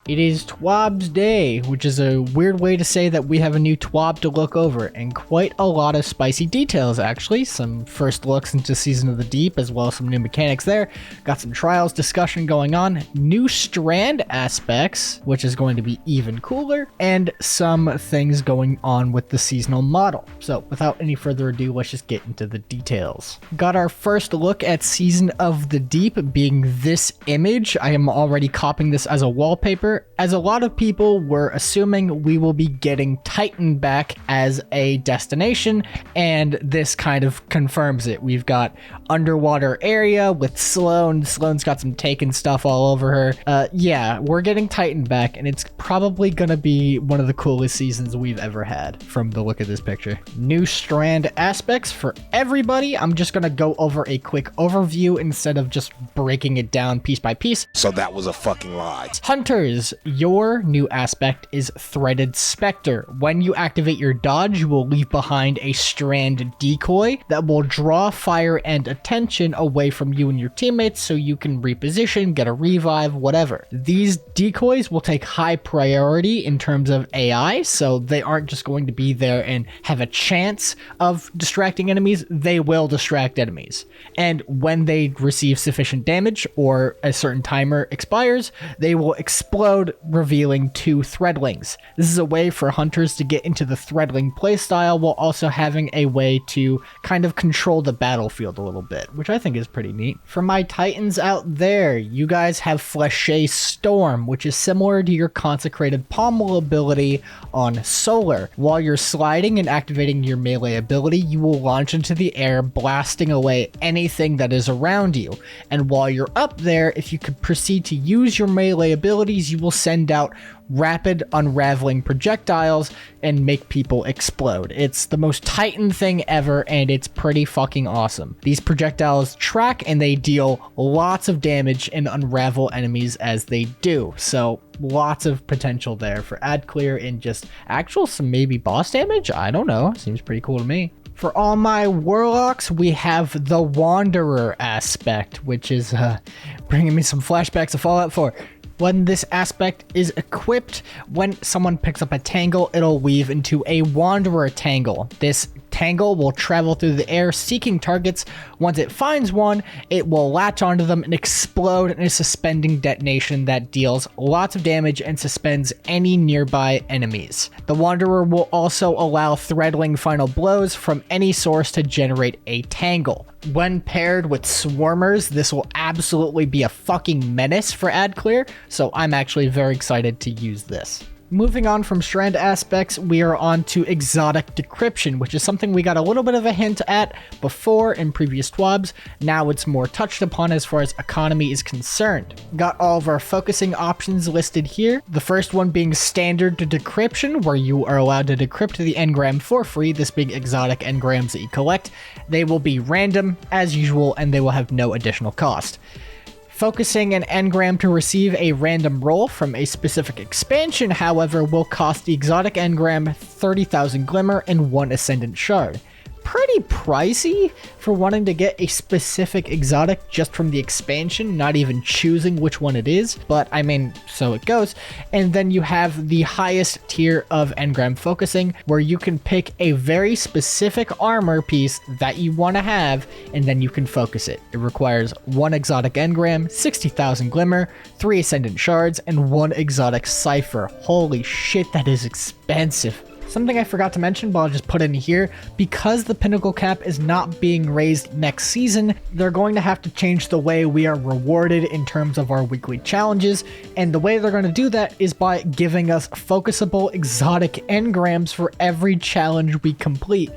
It is TWAB's day, which is a weird way to say that we have a new TWAB to look over, and quite a lot of spicy details actually. Some first looks into Season of the Deep, as well as some new mechanics there. Got some trials discussion going on, new strand aspects, which is going to be even cooler, and some things going on with the seasonal model. So without any further ado, let's just get into the details. Got our first look at Season of the Deep being this image. I am already copying this as a wallpaper, as a lot of people were assuming we will be getting Titan back as a destination, and this kind of confirms it. We've got underwater area with Sloane. Sloane's got some Taken stuff all over her. Yeah, we're getting Titan back, and it's probably gonna be one of the coolest seasons we've ever had from the look of this picture. New strand aspects for everybody. I'm just gonna go over a quick overview instead of just breaking it down piece by piece. So that was a fucking lie. Hunters, your new aspect is Threaded Spectre. When you activate your dodge, you will leave behind a strand decoy that will draw fire and attention away from you and your teammates so you can reposition, get a revive, whatever. These decoys will take high priority in terms of AI, so they aren't just going to be there and have a chance of distracting enemies. They will distract enemies. And when they receive sufficient damage or a certain timer expires, they will explode, revealing 2 threadlings. This is a way for hunters to get into the threadling playstyle while also having a way to kind of control the battlefield a little bit, which I think is pretty neat. For my titans out there, you guys have Fleshay Storm, which is similar to your Consecrated Pommel ability on Solar. While you're sliding and activating your melee ability, you will launch into the air, blasting away anything that is around you. And while you're up there, if you could proceed to use your melee abilities, you will send out rapid unraveling projectiles and make people explode. It's the most Titan thing ever, and it's pretty fucking awesome. These projectiles track and they deal lots of damage and unravel enemies as they do. So lots of potential there for ad clear and just actual some maybe boss damage. I don't know. Seems pretty cool to me. For all my warlocks, we have the Wanderer aspect, which is bringing me some flashbacks of Fallout 4. When this aspect is equipped, when someone picks up a tangle, it'll weave into a Wanderer tangle. This tangle will travel through the air seeking targets. Once it finds one, it will latch onto them and explode in a suspending detonation that deals lots of damage and suspends any nearby enemies. The Wanderer will also allow threadling final blows from any source to generate a tangle. When paired with Swarmers, this will absolutely be a fucking menace for ad clear, so I'm actually very excited to use this. Moving on from strand aspects, we are on to exotic decryption, which is something we got a little bit of a hint at before in previous TWABs. Now it's more touched upon as far as economy is concerned. Got all of our focusing options listed here. The first one being standard decryption, where you are allowed to decrypt the engram for free, this being exotic engrams that you collect. They will be random as usual, and they will have no additional cost. Focusing an engram to receive a random roll from a specific expansion, however, will cost the exotic engram 30,000 glimmer and 1 ascendant shard. Pretty pricey for wanting to get a specific exotic just from the expansion, not even choosing which one it is, but I mean, so it goes. And then you have the highest tier of engram focusing, where you can pick a very specific armor piece that you want to have, and then you can focus it. It requires 1 exotic engram, 60,000 glimmer, 3 ascendant shards, and 1 exotic cipher. Holy shit, that is expensive. Something I forgot to mention, but I'll just put in here, because the pinnacle cap is not being raised next season, they're going to have to change the way we are rewarded in terms of our weekly challenges, and the way they're going to do that is by giving us focusable exotic engrams for every challenge we complete,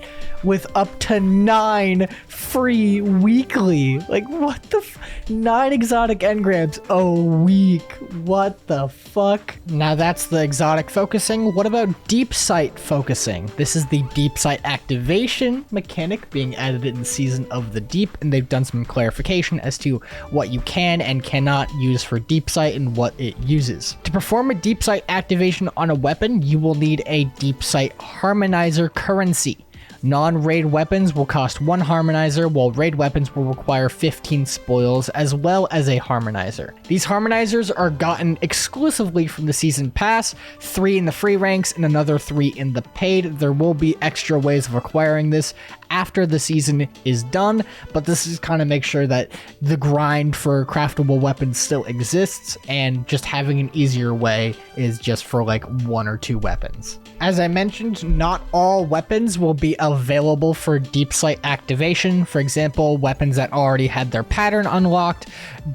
with up to 9 free weekly. Like, what the 9 exotic engrams a week. What the fuck? Now that's the exotic focusing. What about deep sight focusing? This is the deep sight activation mechanic being added in Season of the Deep, and they've done some clarification as to what you can and cannot use for deep sight and what it uses. To perform a deep sight activation on a weapon, you will need a deep sight harmonizer currency. Non-raid weapons will cost 1 harmonizer, while raid weapons will require 15 spoils as well as a harmonizer. These harmonizers are gotten exclusively from the season pass, 3 in the free ranks and another 3 in the paid. There will be extra ways of acquiring this after the season is done, but this is kind of make sure that the grind for craftable weapons still exists, and just having an easier way is just for like 1 or 2 weapons. As I mentioned, not all weapons will be available for deep sight activation. For example, weapons that already had their pattern unlocked,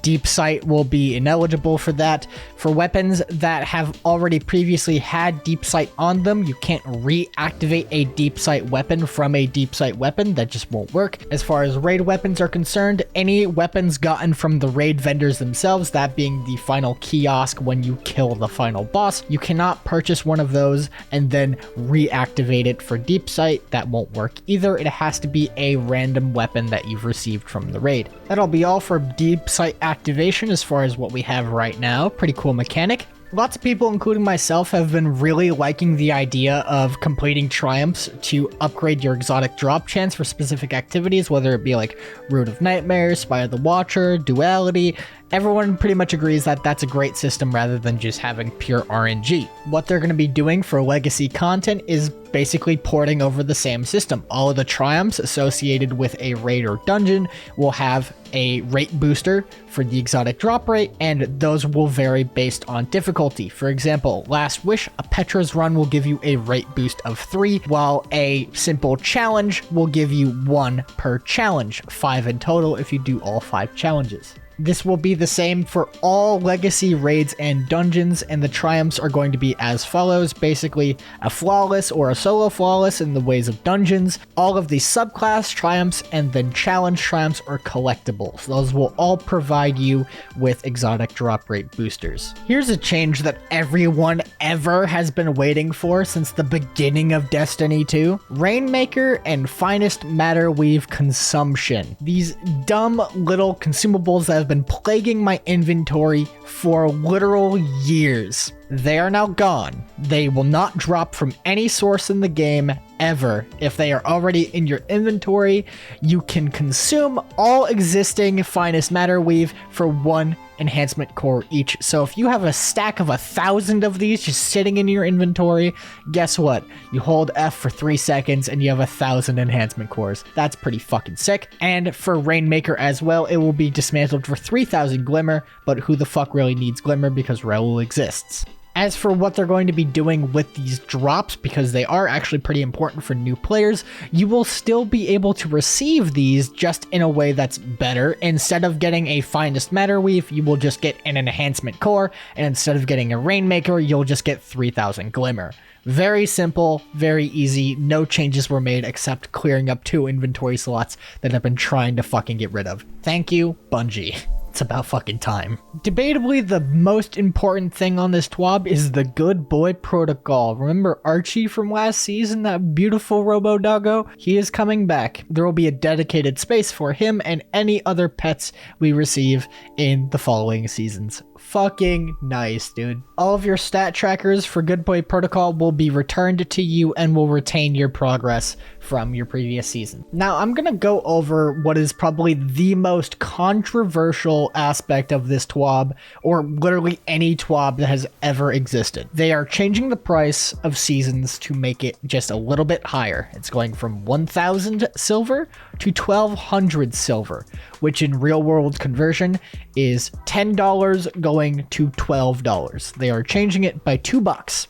deep sight will be ineligible for that. For weapons that have already previously had deep sight on them, you can't reactivate a deep sight weapon from a deep sight weapon. That just won't work. As far as raid weapons are concerned, any weapons gotten from the raid vendors themselves, that being the final kiosk when you kill the final boss, you cannot purchase one of those and then reactivate it for deep sight. That won't work either. It has to be a random weapon that you've received from the raid. That'll be all for deep sight activation as far as what we have right now. Pretty cool mechanic. Lots of people, including myself, have been really liking the idea of completing triumphs to upgrade your exotic drop chance for specific activities, whether it be like Root of Nightmares, Spy of the Watcher, Duality. Everyone pretty much agrees that that's a great system rather than just having pure RNG. What they're going to be doing for legacy content is basically porting over the same system. All of the triumphs associated with a raid or dungeon will have a rate booster for the exotic drop rate, and those will vary based on difficulty. For example, Last Wish, a Petra's Run will give you a rate boost of 3, while a simple challenge will give you 1 per challenge, 5 in total if you do all 5 challenges. This will be the same for all legacy raids and dungeons, and the triumphs are going to be as follows. Basically, a flawless or a solo flawless in the ways of dungeons. All of the subclass triumphs and then challenge triumphs are collectibles. Those will all provide you with exotic drop rate boosters. Here's a change that everyone ever has been waiting for since the beginning of Destiny 2. Rainmaker and Finest Matter Weave consumption. These dumb little consumables that have been plaguing my inventory for literal years. They are now gone. They will not drop from any source in the game ever. If they are already in your inventory, you can consume all existing Finest Matter Weave for 1 enhancement core each. So if you have a stack of 1,000 of these just sitting in your inventory, guess what? You hold F for 3 seconds and you have 1,000 enhancement cores. That's pretty fucking sick. And for Rainmaker as well, it will be dismantled for 3,000 Glimmer, but who the fuck really needs Glimmer because Raoul exists. As for what they're going to be doing with these drops, because they are actually pretty important for new players, you will still be able to receive these just in a way that's better. Instead of getting a Finest Matter Weave, you will just get an enhancement core, and instead of getting a Rainmaker, you'll just get 3,000 Glimmer. Very simple, very easy, no changes were made except clearing up 2 inventory slots that I've been trying to fucking get rid of. Thank you, Bungie. It's about fucking time. Debatably, the most important thing on this TWAB is the Good Boy Protocol. Remember Archie from last season, that beautiful Robo-Doggo? He is coming back. There will be a dedicated space for him and any other pets we receive in the following seasons. Fucking nice, dude. All of your stat trackers for Good Boy Protocol will be returned to you and will retain your progress from your previous season. Now, I'm gonna go over what is probably the most controversial aspect of this TWAB, or literally any TWAB that has ever existed. They are changing the price of seasons to make it just a little bit higher. It's going from 1,000 silver to 1,200 silver, which in real world conversion is $10 going to $12. They are changing it by $2.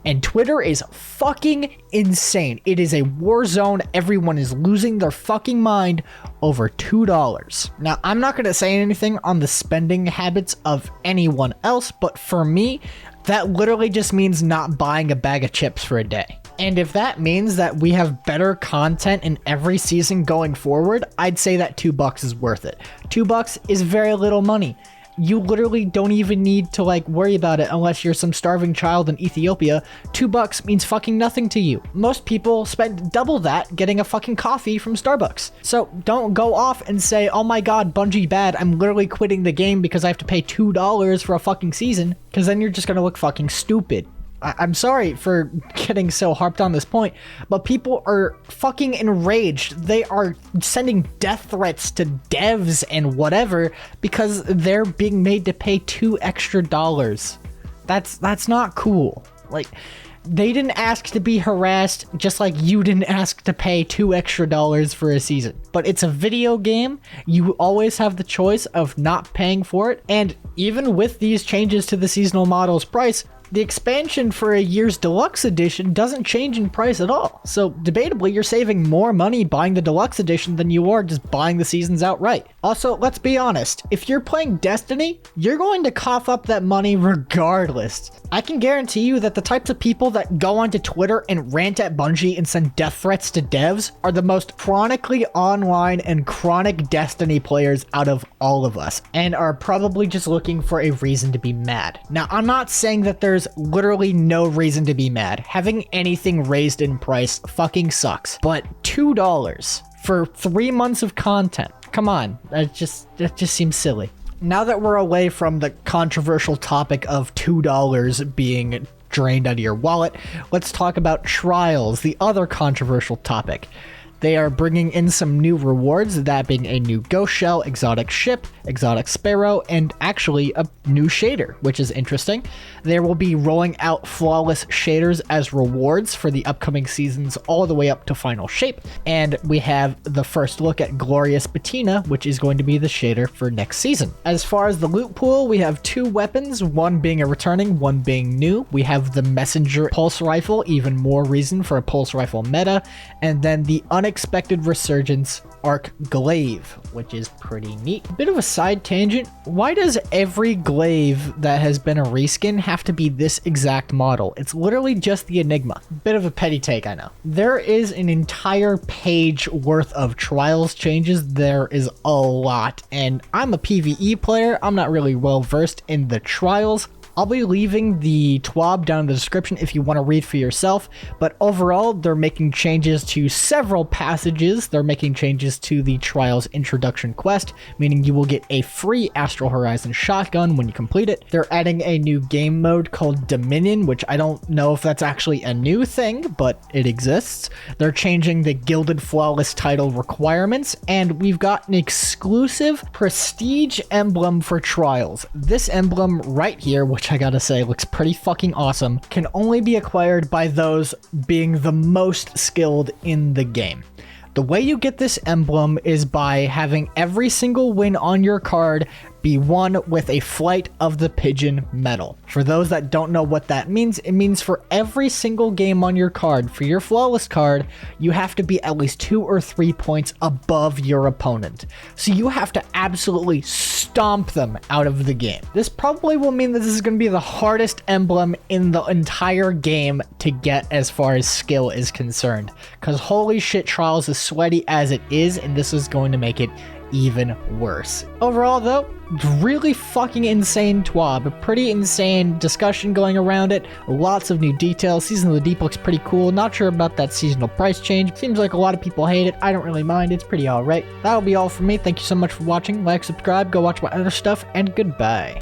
And Twitter is fucking insane. It is a war zone. Everyone is losing their fucking mind over $2. Now, I'm not going to say anything on the spending habits of anyone else, but for me, that literally just means not buying a bag of chips for a day. And if that means that we have better content in every season going forward, I'd say that $2 is worth it. $2 is very little money. You literally don't even need to worry about it unless you're some starving child in Ethiopia. $2 means fucking nothing to you. Most people spend double that getting a fucking coffee from Starbucks. So don't go off and say, oh my god, Bungie bad, I'm literally quitting the game because I have to pay $2 for a fucking season, because then you're just gonna look fucking stupid. I'm sorry for getting so harped on this point, but people are fucking enraged. They are sending death threats to devs and whatever because they're being made to pay $2 extra. That's not cool. Like, they didn't ask to be harassed, just like you didn't ask to pay $2 extra for a season. But it's a video game. You always have the choice of not paying for it. And even with these changes to the seasonal model's price, the expansion for a year's deluxe edition doesn't change in price at all. So debatably, you're saving more money buying the deluxe edition than you are just buying the seasons outright. Also, let's be honest, if you're playing Destiny, you're going to cough up that money regardless. I can guarantee you that the types of people that go onto Twitter and rant at Bungie and send death threats to devs are the most chronically online and chronic Destiny players out of all of us, and are probably just looking for a reason to be mad. Now, I'm not saying that there's literally no reason to be mad. Having anything raised in price fucking sucks. But $2 for 3 months of content, come on, that just seems silly. Now that we're away from the controversial topic of $2 being drained out of your wallet, let's talk about trials, the other controversial topic. They are bringing in some new rewards, that being a new ghost shell, exotic ship, exotic sparrow, and actually a new shader, which is interesting. They will be rolling out flawless shaders as rewards for the upcoming seasons all the way up to final shape. And we have the first look at Glorious Patina, which is going to be the shader for next season. As far as the loot pool, we have 2 weapons, one being a returning, one being new. We have the Messenger Pulse Rifle, even more reason for a Pulse Rifle meta, and then the Unexpected Resurgence Arc Glaive, which is pretty neat. Bit of a side tangent, why does every glaive that has been a reskin have to be this exact model? It's literally just the Enigma. Bit of a petty take, I know. There is an entire page worth of trials changes. There is a lot, and I'm a PvE player. I'm not really well versed in the trials. I'll be leaving the TWAB down in the description if you want to read for yourself, but overall, they're making changes to several passages. They're making changes to the Trials Introduction quest, meaning you will get a free Astral Horizon shotgun when you complete it. They're adding a new game mode called Dominion, which I don't know if that's actually a new thing, but it exists. They're changing the Gilded Flawless title requirements, and we've got an exclusive Prestige emblem for Trials. This emblem right here, which I gotta say looks pretty fucking awesome, can only be acquired by those being the most skilled in the game. The way you get this emblem is by having every single win on your card be won with a Flight of the Pigeon medal. For those that don't know what that means, it means for every single game on your card, for your flawless card, you have to be at least 2 or 3 points above your opponent. So you have to absolutely stomp them out of the game. This probably will mean that this is going to be the hardest emblem in the entire game to get as far as skill is concerned. Because holy shit, Trials is sweaty as it is, and this is going to make it even worse. Overall though, really fucking insane TWAB, a pretty insane discussion going around it, lots of new details. Season of the Deep looks pretty cool. Not sure about that seasonal price change. Seems like a lot of people hate it. I don't really mind. It's pretty alright. That'll be all from me. Thank you so much for watching. Like, subscribe, go watch my other stuff, and goodbye.